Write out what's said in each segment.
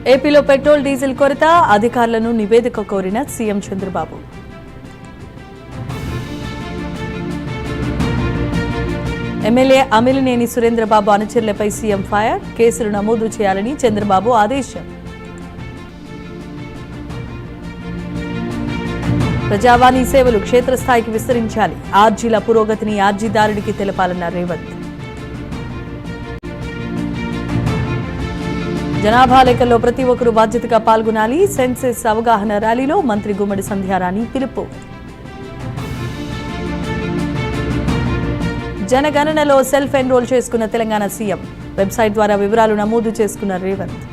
ఏపీలో petrol diesel కొరత, అధికారులను నివేదిక కోరిన సీఎం చంద్రబాబు. ఎమ్మెల్యే అమిలినేని సురేంద్రబాబు అనుచరులపై సీఎం ఫైర్, కేసులు నమోదు చేయాలని చంద్రబాబు ఆదేశం. ప్రజావాణి సేవలు క్షేత్రస్థాయికి విస్తరించాలి, ఆర్జీల పురోగతిని ఆర్జీదారుడికి తెలపాలన్న రేవంత్. జనాభా లెక్కల్లో ప్రతి ఒక్కరూ బాధ్యతగా పాల్గొనాలి, సెన్సెస్ అవగాహన ర్యాలీలో మంత్రి గుమ్మడి సంధ్యారాణి పిలుపు. జనగణనలో సెల్ఫ్ ఎన్రోల్ చేసుకున్న తెలంగాణ సీఎం, వెబ్సైట్ ద్వారా వివరాలు నమోదు చేసుకున్న రేవంత్.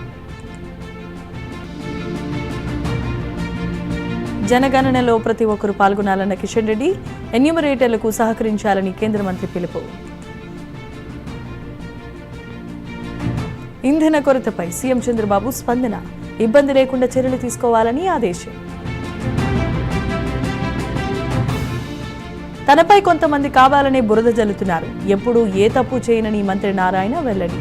జనగణనలో ప్రతి ఒక్కరూ పాల్గొనాలన్న కిషన్ రెడ్డి, ఎన్యూమరేటర్లకు సహకరించాలని కేంద్ర మంత్రి పిలుపు. ఇంధన కొరతపై సీఎం చంద్రబాబు స్పందన, ఇబ్బంది లేకుండా చర్యలు తీసుకోవాలని ఆదేశం. తనపై కొంతమంది కావాలనే బురద జల్లుతున్నారు, ఎప్పుడూ ఏ తప్పు చేయనని మంత్రి నారాయణ వెల్లడి.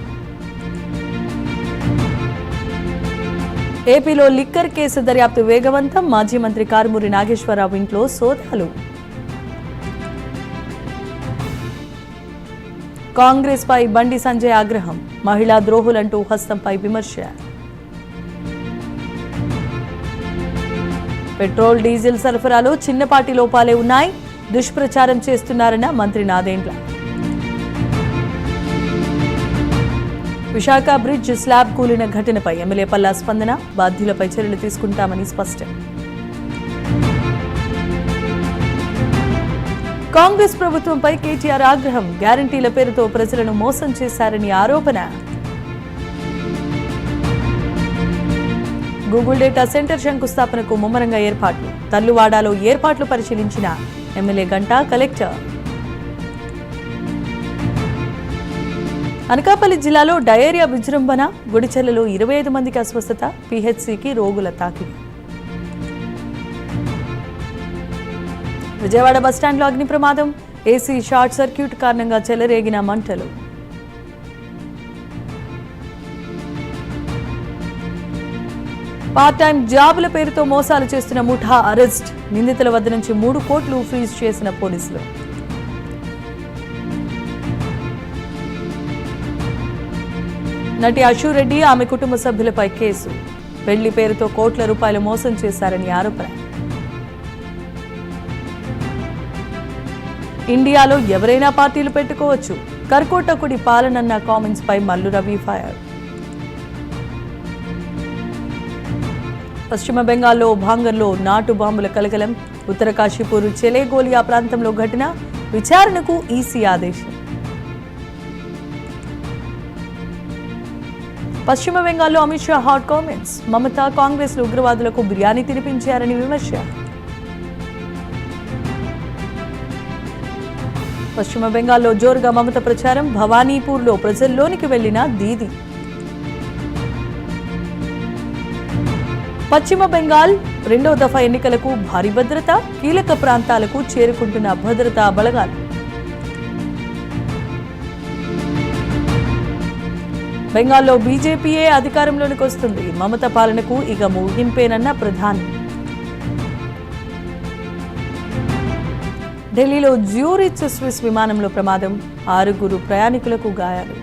ఏపీలో లిక్కర్ కేసు దర్యాప్తు వేగవంతం, మాజీ మంత్రి కారుమూరి నాగేశ్వరరావు ఇంట్లో సోదాలు. కాంగ్రెస్ పై బండి సంజయ్ ఆగ్రహం, మహిళా ద్రోహులంటూ హస్తంపై విమర్శ. పెట్రోల్ డీజిల్ సరఫరాలో చిన్నపాటి లోపాలే ఉన్నాయి, దుష్ప్రచారం చేస్తున్నారన్న మంత్రి నాదెండ్ల. విశాఖ బ్రిడ్జ్ స్లాబ్ కూలిన ఘటనపై ఎమ్మెల్యే పల్లా స్పందన, బాధ్యులపై చర్యలు తీసుకుంటామని స్పష్టం. కాంగ్రెస్ ప్రభుత్వంపై కేటీఆర్ ఆగ్రహం, గ్యారంటీల పేరుతో ప్రజలను మోసం చేశారని ఆరోపణ. గూగుల్ డేటా సెంటర్ శంకుస్థాపనకు ముమ్మరంగా ఏర్పాట్లు, తల్లువాడాలో ఏర్పాట్లు పరిశీలించిన ఎమ్మెల్యే గంటా కలెక్టర్. అనకాపల్లి జిల్లాలో డయేరియా విజృంభణ, గుడిచెర్లలో 25 మందికి అస్వస్థత, పీహెచ్సీకి రోగుల తాకిడి. విజయవాడ బస్టాండ్లో అగ్ని ప్రమాదం, ఏసీ షార్ట్ సర్క్యూట్ కారణంగా చెలరేగిన మంటలు. పార్ట్ టైం జాబుల పేరుతో మోసాలు చేస్తున్న ముఠా అరెస్ట్, నిందితుల వద్ద నుంచి 3 కోట్లు ఫ్రీజ్ చేసిన పోలీసులు. నటి అశురెడ్డి, ఆమె కుటుంబ సభ్యులపై కేసు, పెళ్లి పేరుతో కోట్ల రూపాయలు మోసం చేశారని ఆరోపణ. ఇండియాలో ఎవరైనా పార్టీలు పెట్టుకోవచ్చు, కర్కోటకుడి పాలనన్న కామెంట్స్ పై మల్లు రవి ఫైర్. పశ్చిమ బెంగాల్లో భాంగర్లో నాటు బాంబుల కలకలం, ఉత్తర కాశీపూర్ చెలేగోలియా ప్రాంతంలో ఘటన, విచారణకు ఈసీ ఆదేశం. పశ్చిమ బెంగాల్లో అమిత్ షా హాట్ కామెంట్స్, మమతా కాంగ్రెస్ ఉగ్రవాదులకు బిర్యానీ తినిపించారని విమర్శ. పశ్చిమ బెంగాల్లో జోరుగా మమత ప్రచారం, భవానీపూర్లో ప్రజల్లోనికి వెళ్లిన దీది. పశ్చిమ బెంగాల్ 2వ దఫా ఎన్నికలకు భారీ భద్రత, కీలక ప్రాంతాలకు చేరుకుంటున్న భద్రతా బలగాలు. బెంగాల్లో బీజేపీయే అధికారంలోనికి వస్తుంది, మమత పాలనకు ఇక ముగింపేనన్న ప్రధాని. ఢిల్లీలో జ్యూరిచ్ స్విస్ విమానంలో ప్రమాదం, 6 ప్రయాణికులకు గాయాలు.